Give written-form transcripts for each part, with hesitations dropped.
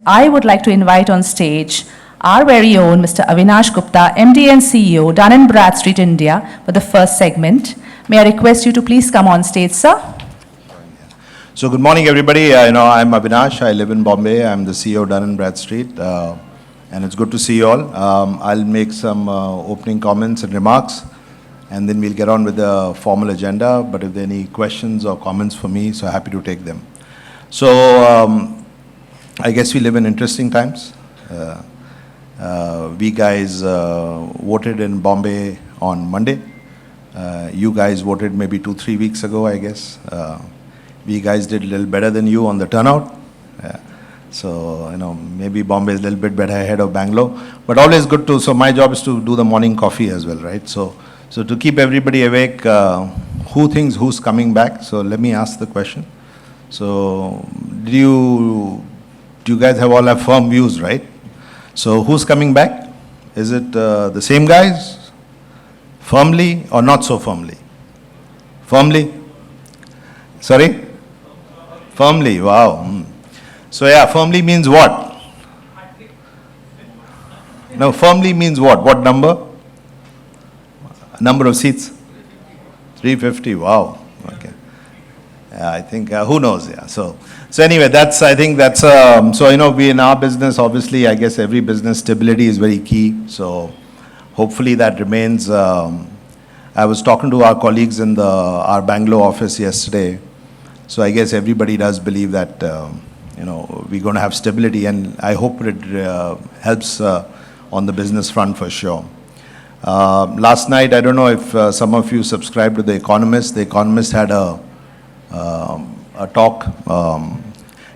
I would like to invite on stage our very own Mr. Avinash Gupta, MD and CEO, Dun & Bradstreet India, for the first segment. May I request you to please come on stage, sir? So good morning, everybody. I'm Avinash. I live in Bombay. I'm the CEO of Dun & Bradstreet, and it's good to see you all. I'll make some opening comments and remarks, and then we'll get on with the formal agenda. But if there are any questions or comments for me, so happy to take them. So I guess we live in interesting times. We guys voted in Bombay on Monday. You guys voted maybe 2-3 weeks ago, I guess. We guys did a little better than you on the turnout. So, maybe Bombay is a little bit better ahead of Bangalore. But always good to, so my job is to do the morning coffee as well, right? So to keep everybody awake, who thinks who's coming back? So let me ask the question. So do you guys all have firm views, right? So who's coming back? Is it the same guys? Firmly or not so firmly? Firmly? Sorry? Firmly, wow. So yeah, firmly means what? No, firmly means what? What number? Number of seats? 350, wow. Okay. Yeah, I think, who knows, yeah. So anyway, I think that's, we in our business, obviously, I guess every business stability is very key. So hopefully that remains. I was talking to our colleagues in our Bangalore office yesterday. So I guess everybody does believe that, we're going to have stability, and I hope it helps on the business front for sure. Last night, I don't know if some of you subscribed to The Economist. The Economist had a talk.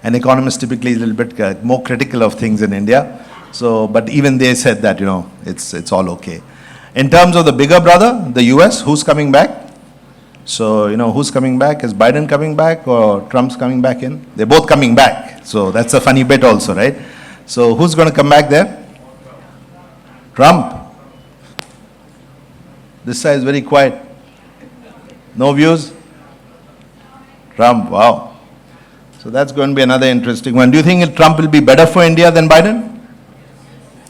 An economist typically is a little bit more critical of things in India. So, but even they said that, it's all okay. In terms of the bigger brother, the US, who's coming back? So, who's coming back? Is Biden coming back or Trump's coming back in? They're both coming back. So that's a funny bit also, right? So who's going to come back there? Trump. This side is very quiet. No views? Trump, wow. So that's going to be another interesting one. Do you think Trump will be better for India than Biden?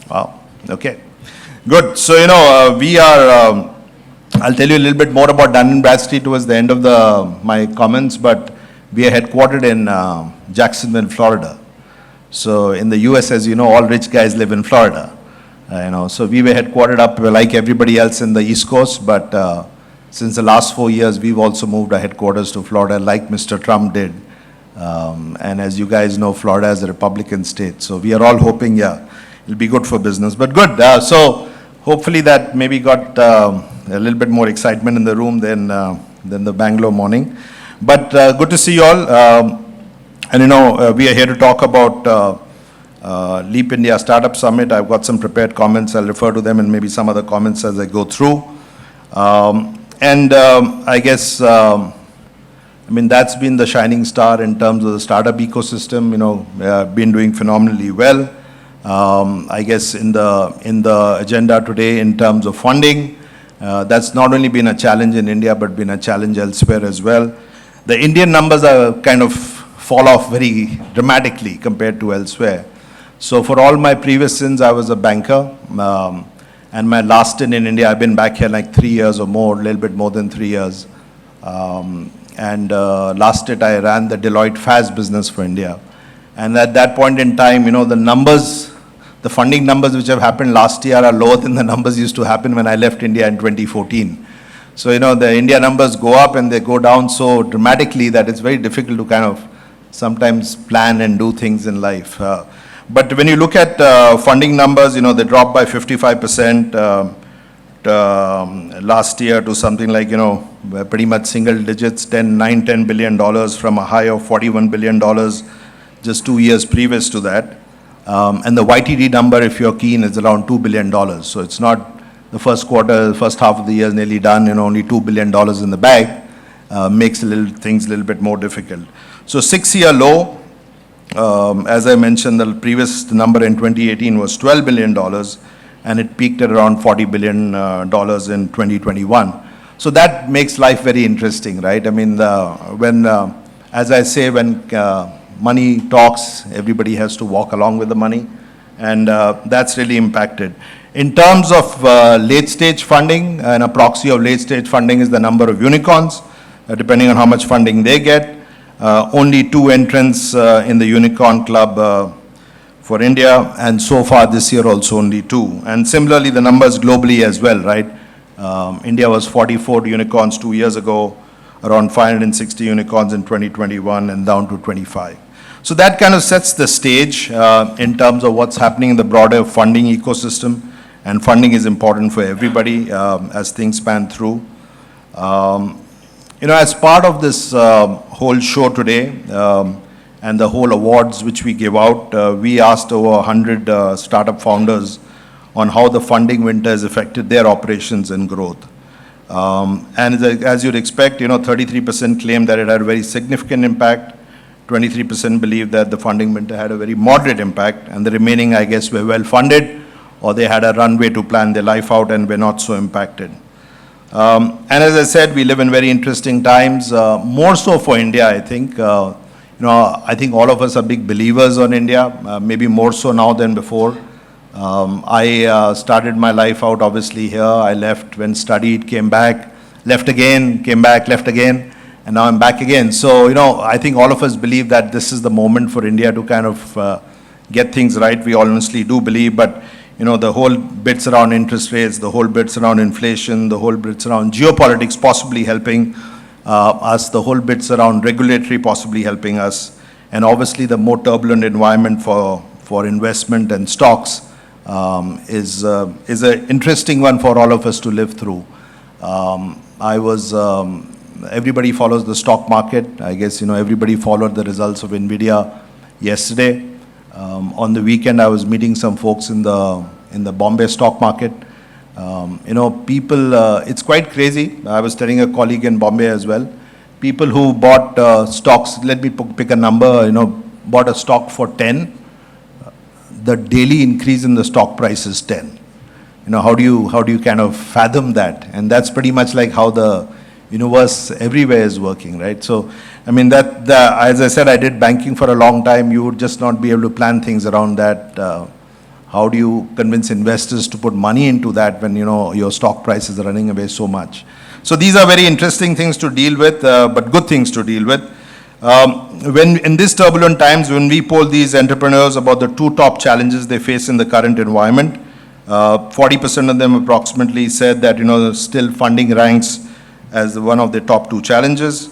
Wow, okay. Good. So, we are, I'll tell you a little bit more about Dun & Bradstreet towards the end of my comments, but we are headquartered in Jacksonville, Florida. So in the US, as you know, all rich guys live in Florida. So we were headquartered up like everybody else in the East Coast, but since the last 4 years, we've also moved our headquarters to Florida like Mr. Trump did. And as you guys know, Florida is a Republican state. So we are all hoping, it'll be good for business, but good. So hopefully that maybe got a little bit more excitement in the room than the Bangalore morning. But good to see you all. We are here to talk about Leap India Startup Summit. I've got some prepared comments. I'll refer to them and maybe some other comments as I go through. I guess, that's been the shining star in terms of the startup ecosystem. Been doing phenomenally well. I guess in the agenda today in terms of funding, that's not only been a challenge in India, but been a challenge elsewhere as well. The Indian numbers are kind of fall off very dramatically compared to elsewhere. So for all my previous sins, I was a banker. And my last stint in India, I've been back here like 3 years or more, a little bit more than 3 years. Last stint, I ran the Deloitte FAS business for India. And at that point in time, the numbers, the funding numbers which have happened last year are lower than the numbers used to happen when I left India in 2014. So, the India numbers go up and they go down so dramatically that it's very difficult to kind of sometimes plan and do things in life. But when you look at funding numbers, they dropped by 55% last year to something like, pretty much single digits, $10 billion from a high of $41 billion just 2 years previous to that. And the YTD number, if you're keen, is around $2 billion. So it's not the first quarter, first half of the year is nearly done, only $2 billion in the bag, makes things a little bit more difficult. So 6-year low, as I mentioned, the previous number in 2018 was $12 billion, and it peaked at around $40 billion in 2021. So that makes life very interesting, right? As I say, when money talks, everybody has to walk along with the money, and that's really impacted. In terms of late-stage funding, and a proxy of late-stage funding is the number of unicorns, depending on how much funding they get. Only 2 entrants in the unicorn club for India, and so far this year also only 2. And similarly, the numbers globally as well, right? India was 44 unicorns 2 years ago, around 560 unicorns in 2021, and down to 25. So that kind of sets the stage in terms of what's happening in the broader funding ecosystem, and funding is important for everybody as things span through. As part of this whole show today, and the whole awards which we give out, we asked over 100 startup founders on how the funding winter has affected their operations and growth. And as you'd expect, 33% claimed that it had a very significant impact, 23% believed that the funding winter had a very moderate impact, and the remaining, I guess, were well funded, or they had a runway to plan their life out and were not so impacted. And as I said, we live in very interesting times, more so for India, I think. I think all of us are big believers on India, maybe more so now than before. I started my life out obviously here. I left, went studied, came back, left again, came back, left again, and now I'm back again. So, I think all of us believe that this is the moment for India to kind of get things right. We honestly do believe, but the whole bits around interest rates, the whole bits around inflation, the whole bits around geopolitics possibly helping us, the whole bits around regulatory possibly helping us, and obviously the more turbulent environment for investment and stocks is an interesting one for all of us to live through. Everybody follows the stock market. I guess, everybody followed the results of NVIDIA yesterday. On the weekend, I was meeting some folks in the Bombay stock market. People, it's quite crazy. I was telling a colleague in Bombay as well. People who bought stocks, let me pick a number, bought a stock for 10. The daily increase in the stock price is 10. How do you kind of fathom that? And that's pretty much like how the universe everywhere is working, right? So, as I said, I did banking for a long time. You would just not be able to plan things around that. How do you convince investors to put money into that when, your stock price is running away so much? So these are very interesting things to deal with, but good things to deal with. When in these turbulent times, when we poll these entrepreneurs about the 2 top challenges they face in the current environment, 40% of them approximately said that, still funding ranks as one of the top 2 challenges.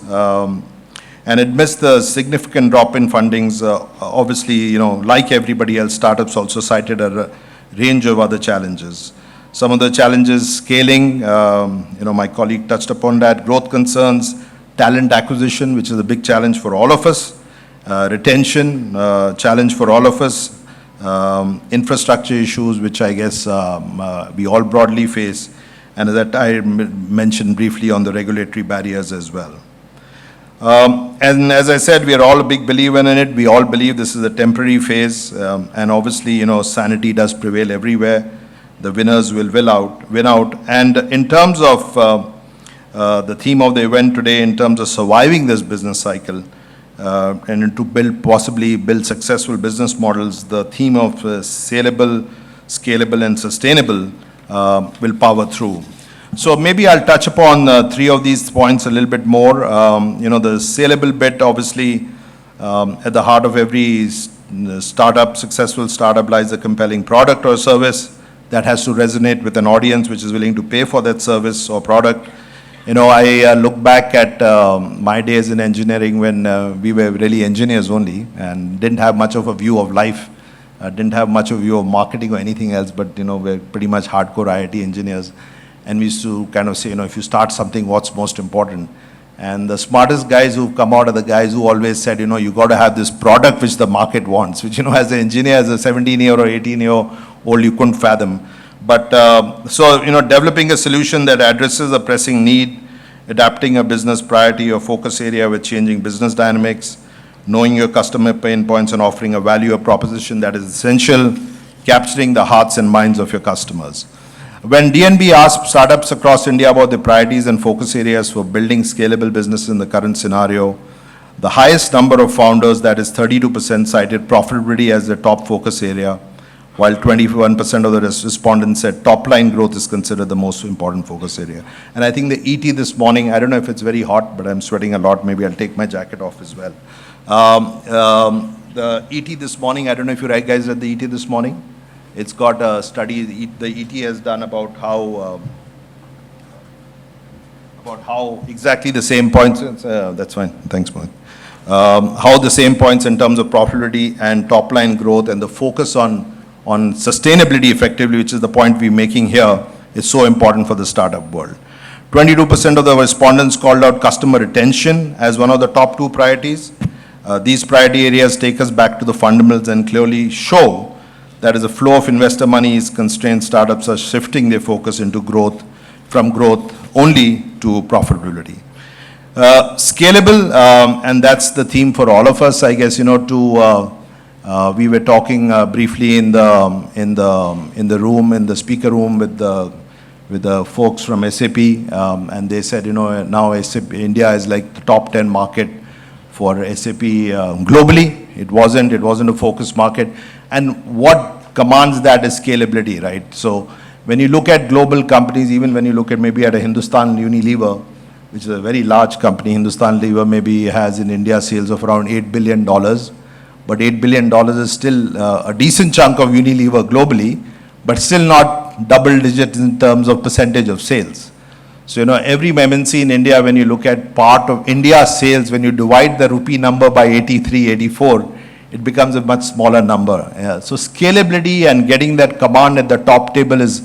And amidst the significant drop in fundings, obviously, like everybody else, startups also cited a range of other challenges. Some of the challenges, scaling, my colleague touched upon that, growth concerns, talent acquisition, which is a big challenge for all of us, retention, challenge for all of us, infrastructure issues, which I guess we all broadly face, and that I mentioned briefly on the regulatory barriers as well. And as I said, we are all a big believer in it. We all believe this is a temporary phase, and obviously, sanity does prevail everywhere. The winners will win out. And in terms of the theme of the event today, in terms of surviving this business cycle, and to possibly build successful business models, the theme of saleable, scalable, and sustainable will power through. So maybe I'll touch upon 3 of these points a little bit more. The saleable bit, obviously, at the heart of every successful startup lies a compelling product or service that has to resonate with an audience which is willing to pay for that service or product. I look back at my days in engineering when we were really engineers only and didn't have much of a view of life, didn't have much of a view of marketing or anything else, but, we're pretty much hardcore IIT engineers. And we used to kind of say, if you start something, what's most important? And the smartest guys who've come out are the guys who always said, you got to have this product which the market wants, which, as an engineer, as a 17-year or 18-year-old, you couldn't fathom. But developing a solution that addresses a pressing need, adapting a business priority or focus area with changing business dynamics, knowing your customer pain points and offering a value or proposition that is essential, capturing the hearts and minds of your customers. When DNB asked startups across India about their priorities and focus areas for building scalable business in the current scenario, The highest number of founders, that is 32%, cited profitability as their top focus area, while 21% of the respondents said top-line growth is considered the most important focus area. And I think the ET this morning, I don't know if it's very hot, but I'm sweating a lot. Maybe I'll take my jacket off as well. The ET this morning, I don't know if you guys read the ET this morning. It's got a study the ET has done about how exactly the same points, that's fine, thanks, Mohit. How the same points in terms of profitability and top-line growth and the focus on sustainability effectively, which is the point we're making here, is so important for the startup world. 22% of the respondents called out customer retention as one of the top 2 priorities. These priority areas take us back to the fundamentals and clearly show that as the flow of investor money is constrained, startups are shifting their focus into growth, from growth only to profitability. Scalable, and that's the theme for all of us, I guess, we were talking briefly in the room, in the speaker room with the folks from SAP, and they said, now SAP, India is like the top 10 market for SAP globally. It wasn't a focus market. And what commands that is scalability, right? So when you look at global companies, even when you look at maybe at a Hindustan Unilever, which is a very large company, Hindustan Lever maybe has in India sales of around $8 billion, but $8 billion is still a decent chunk of Unilever globally, but still not double digits in terms of percentage of sales. So, every MNC in India, when you look at part of India's sales, when you divide the rupee number by 83, 84, it becomes a much smaller number. So scalability and getting that command at the top table is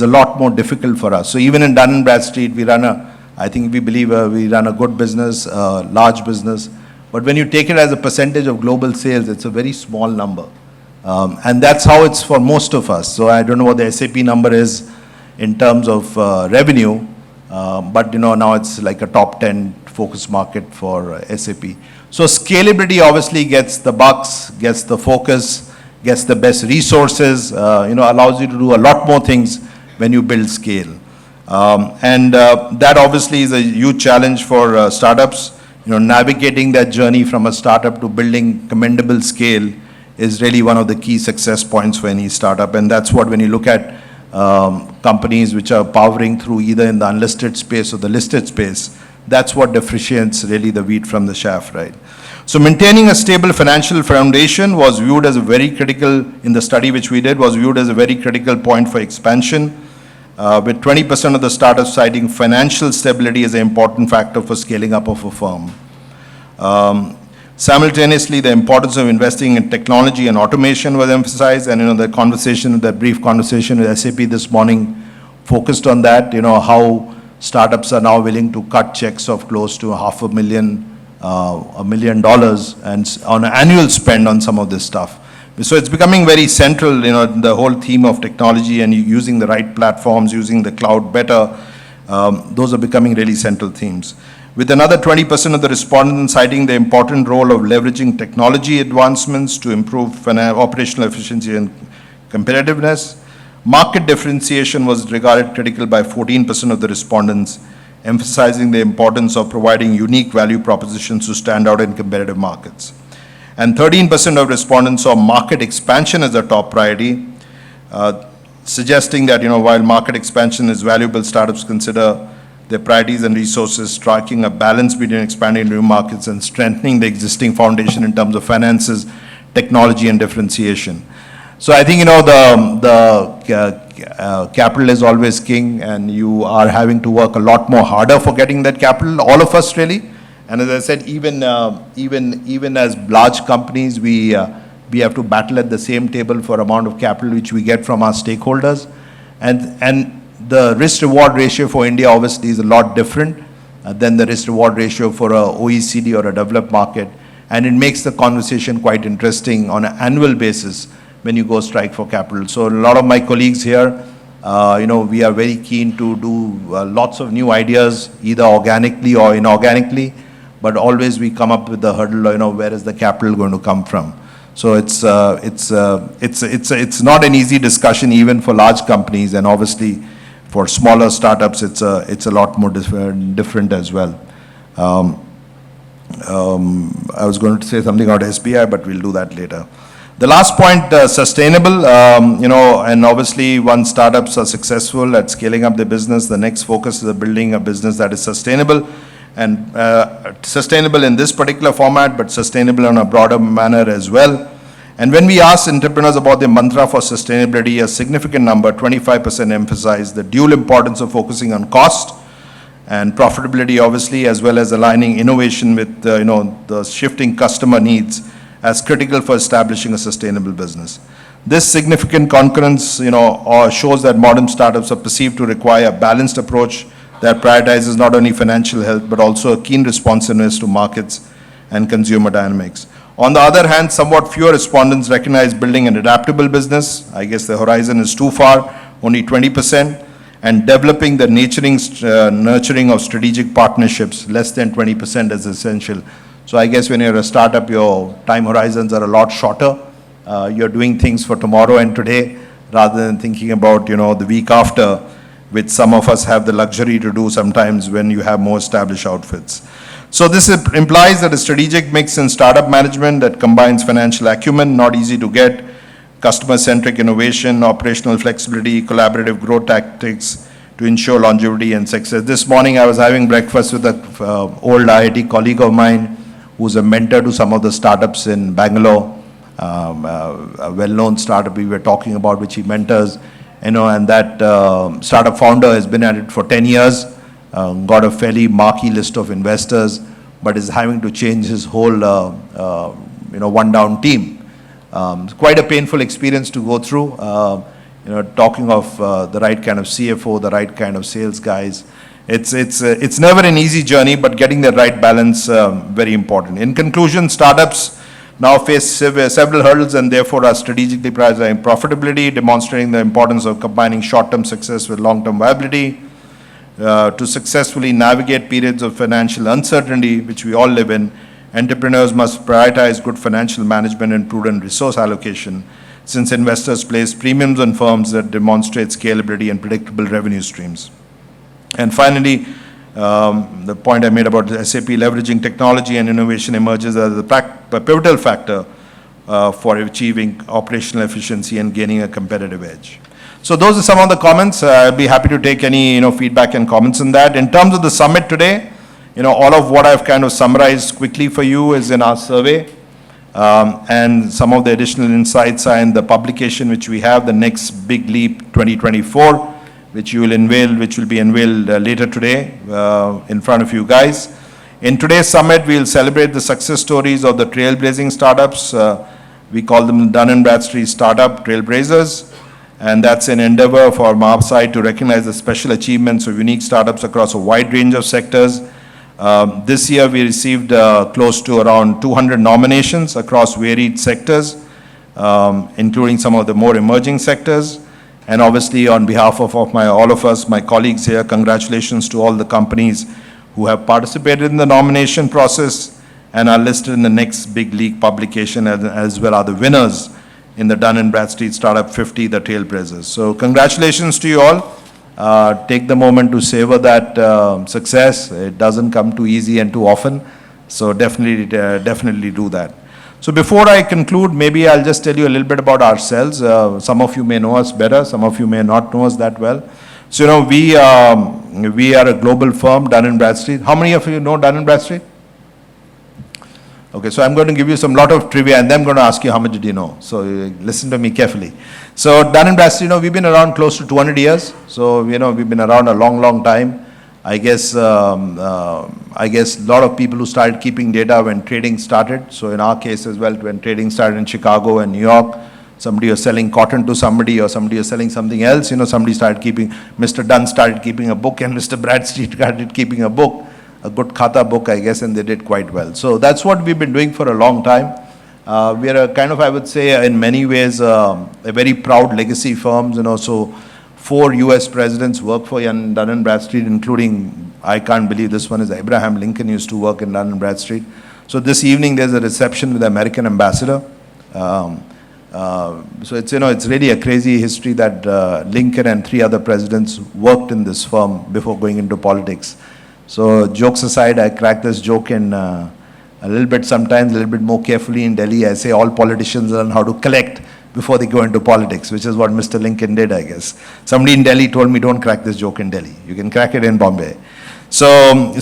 a lot more difficult for us. So even in Dun & Bradstreet, we run we believe we run a good business, large business. But when you take it as a percentage of global sales, it's a very small number. And that's how it's for most of us. So I don't know what the SAP number is in terms of revenue, but now it's like a top 10 focus market for SAP. So scalability obviously gets the bucks, gets the focus, gets the best resources, allows you to do a lot more things when you build scale. And that obviously is a huge challenge for startups. Navigating that journey from a startup to building commendable scale is really one of the key success points for any startup. And that's what, when you look at companies which are powering through either in the unlisted space or the listed space, that's what differentiates really the wheat from the chaff, right? So maintaining a stable financial foundation was viewed as a very critical, in the study which we did, was viewed as a very critical point for expansion, with 20% of the startups citing financial stability as an important factor for scaling up of a firm. Simultaneously, the importance of investing in technology and automation was emphasized, and the brief conversation with SAP this morning focused on that, how startups are now willing to cut checks of close to $500,000, $1 million and on an annual spend on some of this stuff. So it's becoming very central, the whole theme of technology and using the right platforms, using the cloud better. Those are becoming really central themes. With another 20% of the respondents citing the important role of leveraging technology advancements to improve operational efficiency and competitiveness. Market differentiation was regarded critical by 14% of the respondents, emphasizing the importance of providing unique value propositions to stand out in competitive markets. And 13% of respondents saw market expansion as a top priority, suggesting that, while market expansion is valuable, startups consider their priorities and resources, striking a balance between expanding new markets and strengthening the existing foundation in terms of finances, technology, and differentiation. So I think, capital is always king, and you are having to work a lot more harder for getting that capital, all of us really. And as I said, even as large companies, we have to battle at the same table for amount of capital which we get from our stakeholders. And the risk-reward ratio for India obviously is a lot different than the risk-reward ratio for a OECD or a developed market. And it makes the conversation quite interesting on an annual basis when you go strike for capital. So a lot of my colleagues here, we are very keen to do lots of new ideas, either organically or inorganically, but always we come up with the hurdle, where is the capital going to come from? So it's not an easy discussion even for large companies, and obviously for smaller startups, it's a lot more different as well. I was going to say something about SBI, but we'll do that later. The last point, sustainable, and obviously once startups are successful at scaling up their business, the next focus is building a business that is sustainable, and sustainable in this particular format, but sustainable in a broader manner as well. And when we ask entrepreneurs about their mantra for sustainability, a significant number, 25%, emphasize the dual importance of focusing on cost and profitability, obviously, as well as aligning innovation with the shifting customer needs as critical for establishing a sustainable business. This significant concurrence, shows that modern startups are perceived to require a balanced approach that prioritizes not only financial health but also a keen responsiveness to markets and consumer dynamics. On the other hand, somewhat fewer respondents recognize building an adaptable business. I guess the horizon is too far, only 20%, and developing the nurturing of strategic partnerships, less than 20%, is essential. So I guess when you're a startup, your time horizons are a lot shorter. You're doing things for tomorrow and today rather than thinking about, the week after, which some of us have the luxury to do sometimes when you have more established outfits. So this implies that a strategic mix in startup management that combines financial acumen, not easy to get, customer-centric innovation, operational flexibility, collaborative growth tactics to ensure longevity and success. This morning I was having breakfast with an old IIT colleague of mine who's a mentor to some of the startups in Bangalore, a well-known startup we were talking about, which he mentors, and that startup founder has been at it for 10 years, got a fairly marquee list of investors, but is having to change his whole, one-down team. It's quite a painful experience to go through, talking of the right kind of CFO, the right kind of sales guys. It's never an easy journey, but getting the right balance, very important. In conclusion, startups now face several hurdles and therefore are strategically prioritizing profitability, demonstrating the importance of combining short-term success with long-term viability. To successfully navigate periods of financial uncertainty, which we all live in, entrepreneurs must prioritize good financial management and prudent resource allocation, since investors place premiums on firms that demonstrate scalability and predictable revenue streams. And finally, the point I made about SAP leveraging technology and innovation emerges as a pivotal factor for achieving operational efficiency and gaining a competitive edge. So those are some of the comments. I'll be happy to take any feedback and comments on that. In terms of the summit today, all of what I've kind of summarized quickly for you is in our survey, and some of the additional insights are in the publication which we have, the Next Big Leap 2024, which will be unveiled later today in front of you guys. In today's summit, we'll celebrate the success stories of the trailblazing startups. We call them Dun & Bradstreet Startup Trailblazers. And that's an endeavor from our side to recognize the special achievements of unique startups across a wide range of sectors. This year we received close to around 200 nominations across varied sectors, including some of the more emerging sectors. And obviously on behalf of all of us, my colleagues here, congratulations to all the companies who have participated in the nomination process and are listed in the Next Big Leap publication, as well are the winners in the Dun & Bradstreet Startup 50, the Trailblazers. So congratulations to you all. Take the moment to savor that success. It doesn't come too easy and too often. So definitely do that. So before I conclude, maybe I'll just tell you a little bit about ourselves. Some of you may know us better. Some of you may not know us that well. So, we are a global firm, Dun & Bradstreet. How many of you know Dun & Bradstreet? Okay, so I'm going to give you some lot of trivia and then I'm going to ask you how much did you know. So listen to me carefully. So Dun & Bradstreet, we've been around close to 200 years. So, we've been around a long time. I guess a lot of people who started keeping data when trading started. So in our case as well, when trading started in Chicago and New York, somebody was selling cotton to somebody or somebody was selling something else. Somebody started keeping, Mr. Dunn started keeping a book and Mr. Bradstreet started keeping a book. A good khata book, I guess, and they did quite well. So that's what we've been doing for a long time. We are a kind of, I would say, in many ways, a very proud legacy firm. So 4 US presidents work for Dun & Bradstreet, including, I can't believe this one is Abraham Lincoln used to work in Dun & Bradstreet. So this evening there's a reception with the American ambassador. So it's, it's really a crazy history that Lincoln and 3 other presidents worked in this firm before going into politics. So jokes aside, I cracked this joke in a little bit sometimes, a little bit more carefully in Delhi. I say all politicians learn how to collect before they go into politics, which is what Mr. Lincoln did, I guess. Somebody in Delhi told me, don't crack this joke in Delhi. You can crack it in Bombay. So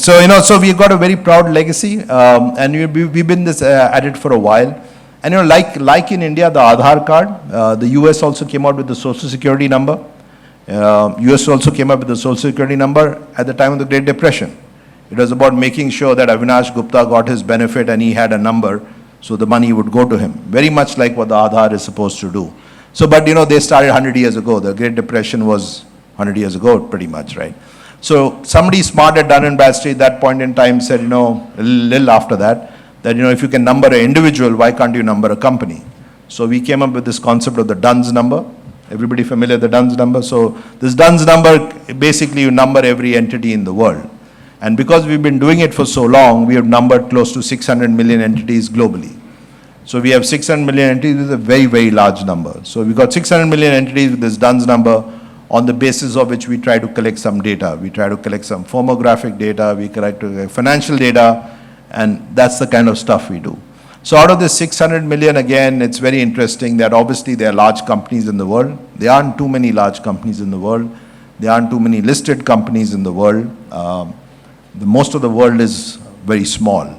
we've got a very proud legacy, and we've been at it for a while. And like in India, the Aadhaar card, the US also came out with the Social Security number. US also came up with the Social Security number at the time of the Great Depression. It was about making sure that Avinash Gupta got his benefit and he had a number, so the money would go to him. Very much like what the Aadhaar is supposed to do. So, but they started 100 years ago. The Great Depression was 100 years ago, pretty much, right? So somebody smart at Dun & Bradstreet at that point in time said, a little after that, if you can number an individual, why can't you number a company? So we came up with this concept of the Duns number. Everybody familiar with the Duns number? So this Duns number, basically you number every entity in the world. And because we've been doing it for so long, we have numbered close to 600 million entities globally. So we have 600 million entities, this is a very, very large number. So we've got 600 million entities with this Duns number, on the basis of which we try to collect some data. We try to collect some firmographic data, we collect financial data, and that's the kind of stuff we do. So out of this 600 million, again, it's very interesting that obviously there are large companies in the world. There aren't too many large companies in the world. There aren't too many listed companies in the world. Most of the world is very small.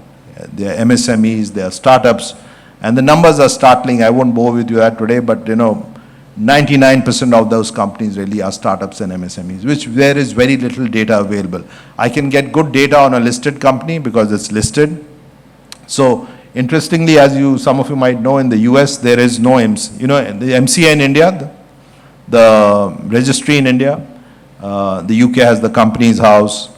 There are MSMEs, there are startups, and the numbers are startling. I won't bore with you that today, but 99% of those companies really are startups and MSMEs, which there is very little data available. I can get good data on a listed company because it's listed. So interestingly, as some of you might know, in the US there is no the MCA in India, the registry in India. The UK has the Companies House.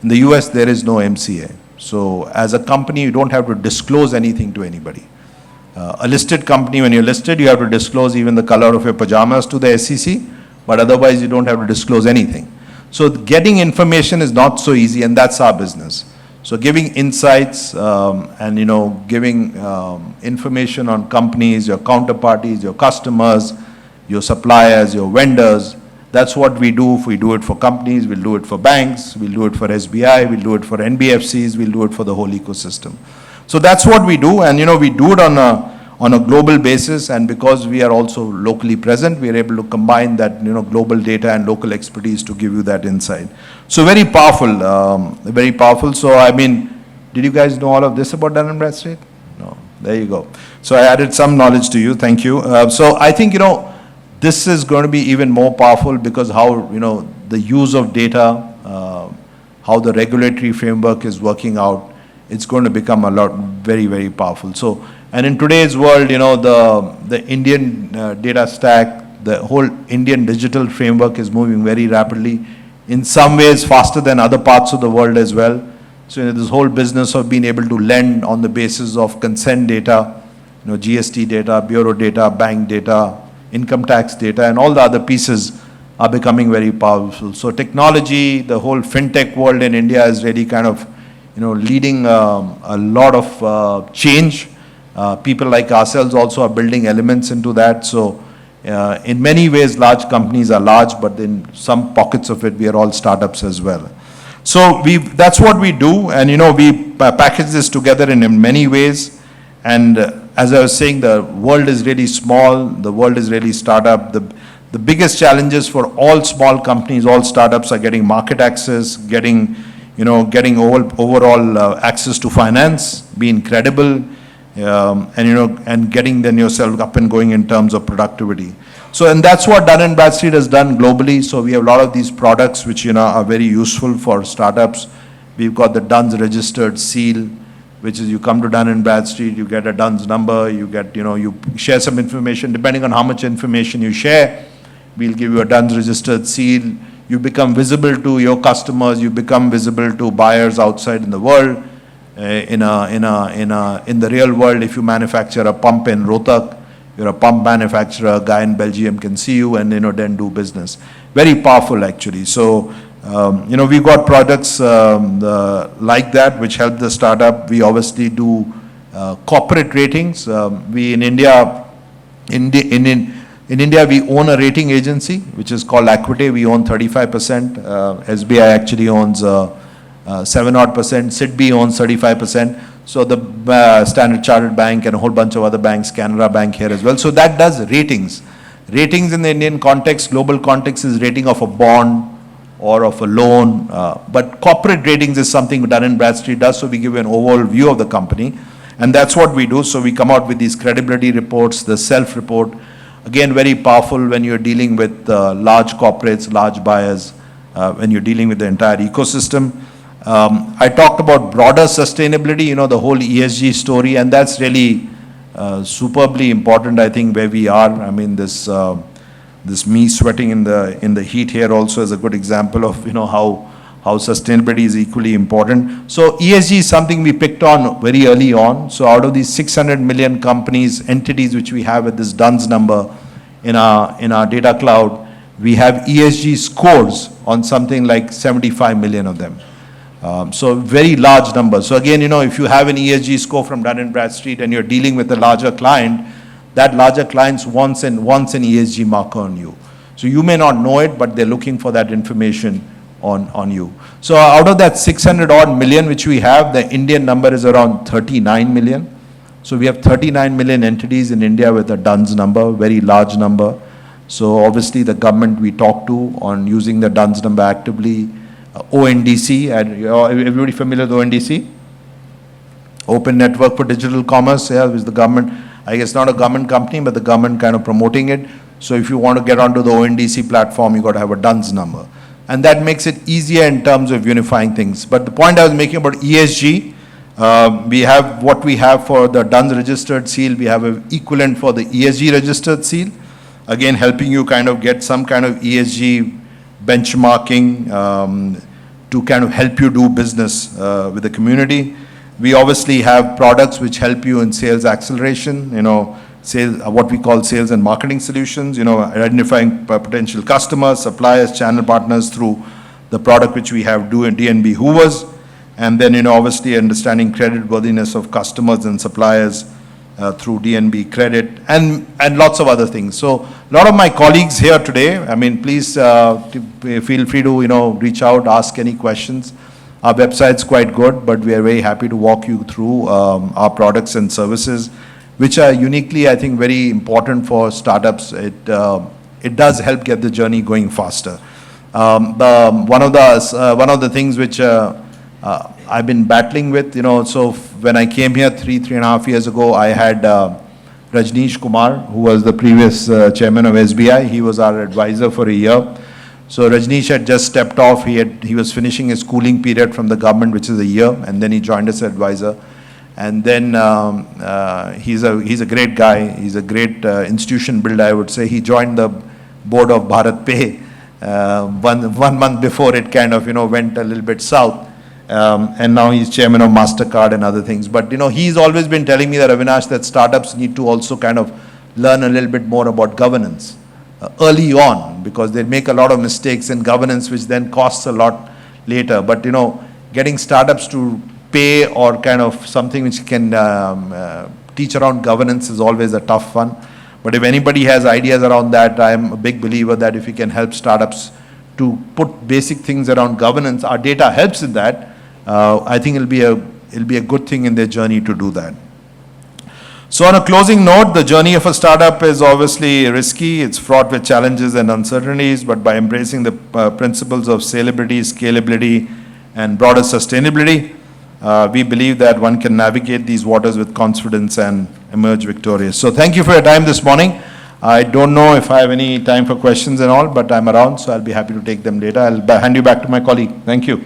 In the US there is no MCA. So as a company, you don't have to disclose anything to anybody. A listed company, when you're listed, you have to disclose even the color of your pajamas to the SEC, but otherwise you don't have to disclose anything. So getting information is not so easy, and that's our business. So giving insights and giving information on companies, your counterparties, your customers, your suppliers, your vendors, that's what we do. If we do it for companies, we'll do it for banks, we'll do it for SBI, we'll do it for NBFCs, we'll do it for the whole ecosystem. So that's what we do, and we do it on a global basis, and because we are also locally present, we are able to combine that global data and local expertise to give you that insight. So very powerful, very powerful. So I mean, did you guys know all of this about Dun & Bradstreet? No, there you go. So I added some knowledge to you, thank you. So I think this is going to be even more powerful because how the use of data, how the regulatory framework is working out, it's going to become very, very powerful. So, and in today's world, the Indian data stack, the whole Indian digital framework is moving very rapidly, in some ways faster than other parts of the world as well. So this whole business of being able to lend on the basis of consent data, GST data, bureau data, bank data, income tax data, and all the other pieces are becoming very powerful. So technology, the whole fintech world in India is really kind of leading a lot of change. People like ourselves also are building elements into that. So in many ways, large companies are large, but in some pockets of it, we are all startups as well. So that's what we do, and we package this together in many ways. And as I was saying, the world is really small, the world is really startup. The biggest challenges for all small companies, all startups, are getting market access, getting overall access to finance, being credible, and getting then yourself up and going in terms of productivity. So, and that's what Dun & Bradstreet has done globally. So we have a lot of these products which are very useful for startups. We've got the Duns registered seal, which is you come to Dun & Bradstreet, you get a Duns number, you get, you share some information. Depending on how much information you share, we'll give you a Duns registered seal. You become visible to your customers, you become visible to buyers outside in the world. In the real world, if you manufacture a pump in Rohtak, you're a pump manufacturer, a guy in Belgium can see you and then do business. Very powerful actually. So we've got products like that which help the startup. We obviously do corporate ratings. We in India, in India, we own a rating agency which is called Equity. We own 35%. SBI actually owns 7-odd%. SIDBI owns 35%. So the Standard Chartered Bank and a whole bunch of other banks, Canara Bank here as well. So that does ratings. Ratings in the Indian context, global context, is rating of a bond or of a loan. But corporate ratings is something Dun & Bradstreet does, so we give you an overall view of the company. And that's what we do. So we come out with these credibility reports, the self-report. Again, very powerful when you're dealing with large corporates, large buyers, when you're dealing with the entire ecosystem. I talked about broader sustainability, the whole ESG story, and that's really superbly important, I think, where we are. I mean, this me sweating in the heat here also is a good example of, how sustainability is equally important. So ESG is something we picked on very early on. So out of these 600 million companies, entities which we have at this DUNS number in our data cloud, we have ESG scores on something like 75 million of them. So very large numbers. So again, if you have an ESG score from Dun & Bradstreet and you're dealing with a larger client, that larger client wants an ESG marker on you. So you may not know it, but they're looking for that information on you. So out of that 600 odd million which we have, the Indian number is around 39 million. So we have 39 million entities in India with a DUNS number, very large number. So obviously the government we talk to on using the DUNS number actively. ONDC, and everybody familiar with ONDC? Open Network for Digital Commerce, yeah, is the government, I guess not a government company, but the government kind of promoting it. So if you want to get onto the ONDC platform, you got to have a DUNS number. And that makes it easier in terms of unifying things. But the point I was making about ESG, we have what we have for the DUNS registered seal, we have an equivalent for the ESG registered seal. Again, helping you kind of get some kind of ESG benchmarking to kind of help you do business with the community. We obviously have products which help you in sales acceleration, sales, what we call sales and marketing solutions, identifying potential customers, suppliers, channel partners through the product which we have DNB Hoovers, and then, obviously understanding creditworthiness of customers and suppliers through DNB Credit, and lots of other things. So a lot of my colleagues here today, I mean, please feel free to, reach out, ask any questions. Our website's quite good, but we are very happy to walk you through our products and services, which are uniquely, I think, very important for startups. It does help get the journey going faster. One of the things which I've been battling with, so when I came here three and a half years ago, I had Rajneesh Kumar, who was the previous chairman of SBI. He was our advisor for a year. So Rajneesh had just stepped off. He was finishing his schooling period from the government, which is a year, and then he joined us as advisor. And then he's a great guy. He's a great institution builder, I would say. He joined the board of Bharat Pay 1 month before it kind of, went a little bit south. And now he's chairman of MasterCard and other things. But, he's always been telling me that, Avinash, that startups need to also kind of learn a little bit more about governance early on, because they make a lot of mistakes in governance, which then costs a lot later. But, getting startups to pay or kind of something which can teach around governance is always a tough one. But if anybody has ideas around that, I'm a big believer that if we can help startups to put basic things around governance, our data helps in that. I think it'll be a good thing in their journey to do that. So on a closing note, the journey of a startup is obviously risky. It's fraught with challenges and uncertainties, but by embracing the principles of scalability, scalability, and broader sustainability, we believe that one can navigate these waters with confidence and emerge victorious. So thank you for your time this morning. I don't know if I have any time for questions and all, but I'm around, so I'll be happy to take them later. I'll hand you back to my colleague. Thank you.